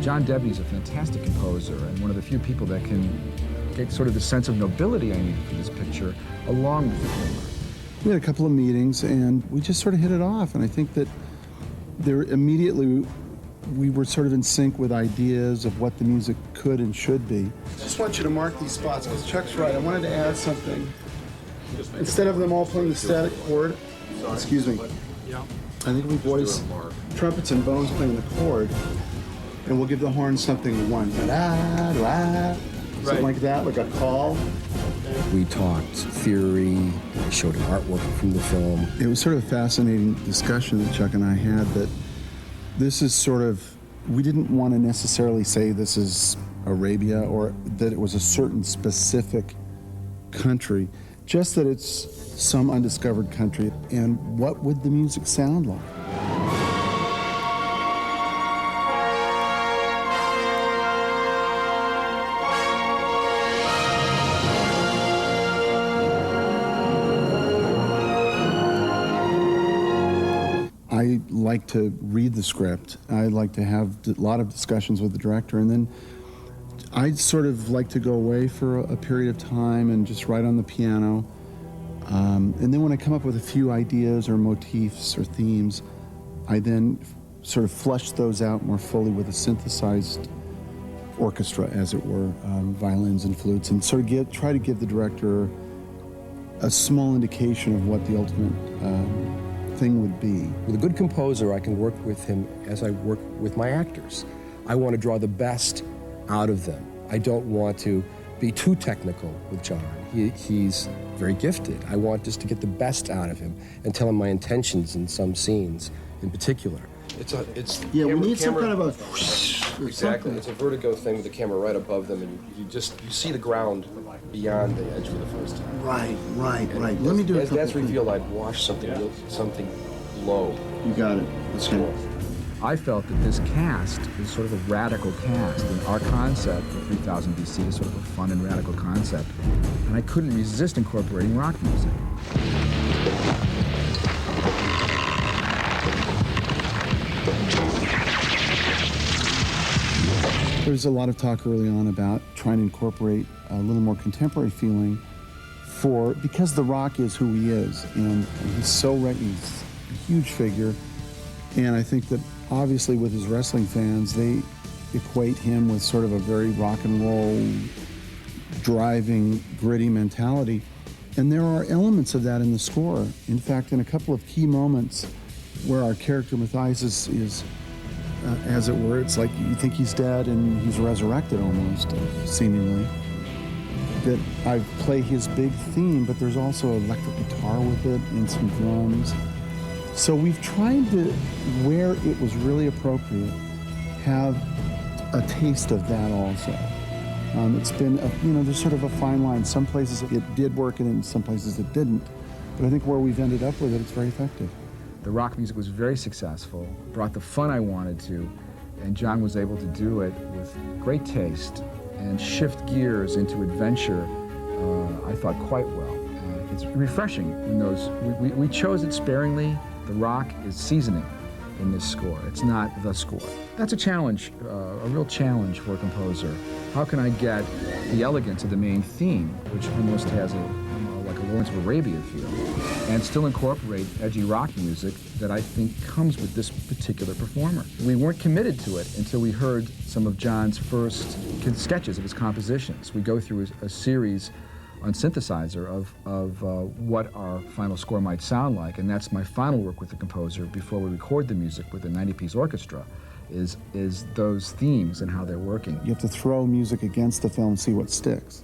John Debney is a fantastic composer and one of the few people that can get sort of the sense of nobility I needed for this picture, along with the humor. We had a couple of meetings, and we just sort of hit it off, and I think that there immediately we were sort of in sync with ideas of what the music could and should be. I just want you to mark these spots, because Chuck's right. I wanted to add something. Instead of them all playing the static chord, excuse me, I think we voice trumpets and bones playing the chord, and we'll give the horn something one, something like that, like a call. We talked theory, showed him artwork from the film. It was sort of a fascinating discussion that Chuck and I had, that this is sort of, we didn't want to necessarily say this is Arabia or that it was a certain specific country, just that it's some undiscovered country, and what would the music sound like? I like to read the script. I like to have a lot of discussions with the director, and then I sort of like to go away for a period of time and just write on the piano. And then when I come up with a few ideas or motifs or themes, I then sort of flesh those out more fully with a synthesized orchestra, as it were, violins and flutes, and sort of try to give the director a small indication of what the ultimate thing would be. With a good composer, I can work with him as I work with my actors. I want to draw the best out of them. I don't want to be too technical with John. He's very gifted. I want just to get the best out of him and tell him my intentions in some scenes in particular. We need some kind of a exactly. It's a vertigo thing with the camera right above them, and you see the ground beyond the edge for the first time. Right. Let me do it. As that's revealed, I'd wash something low. You got it. Let's go. I felt that this cast is sort of a radical cast, and our concept for 3000 BC is sort of a fun and radical concept, and I couldn't resist incorporating rock music. There's a lot of talk early on about trying to incorporate a little more contemporary feeling because The Rock is who he is, and he's so right, he's a huge figure, and I think that obviously with his wrestling fans, they equate him with sort of a very rock and roll, driving, gritty mentality, and there are elements of that in the score. In fact, in a couple of key moments where our character Matthias is as it were, it's like you think he's dead and he's resurrected almost, seemingly. That I play his big theme, but there's also electric guitar with it and some drums. So we've tried to, where it was really appropriate, have a taste of that also. It's been, there's sort of a fine line. Some places it did work and in some places it didn't. But I think where we've ended up with it, it's very effective. The rock music was very successful, brought the fun I wanted to, and John was able to do it with great taste and shift gears into adventure, I thought, quite well. It's refreshing when we chose it sparingly. The rock is seasoning in this score. It's not the score. That's a challenge, a real challenge for a composer. How can I get the elegance of the main theme, which almost has like a Lawrence of Arabia feel, and still incorporate edgy rock music that I think comes with this particular performer. We weren't committed to it until we heard some of John's first sketches of his compositions. We go through a series on synthesizer of what our final score might sound like, and that's my final work with the composer before we record the music with a 90-piece orchestra, is those themes and how they're working. You have to throw music against the film and see what sticks.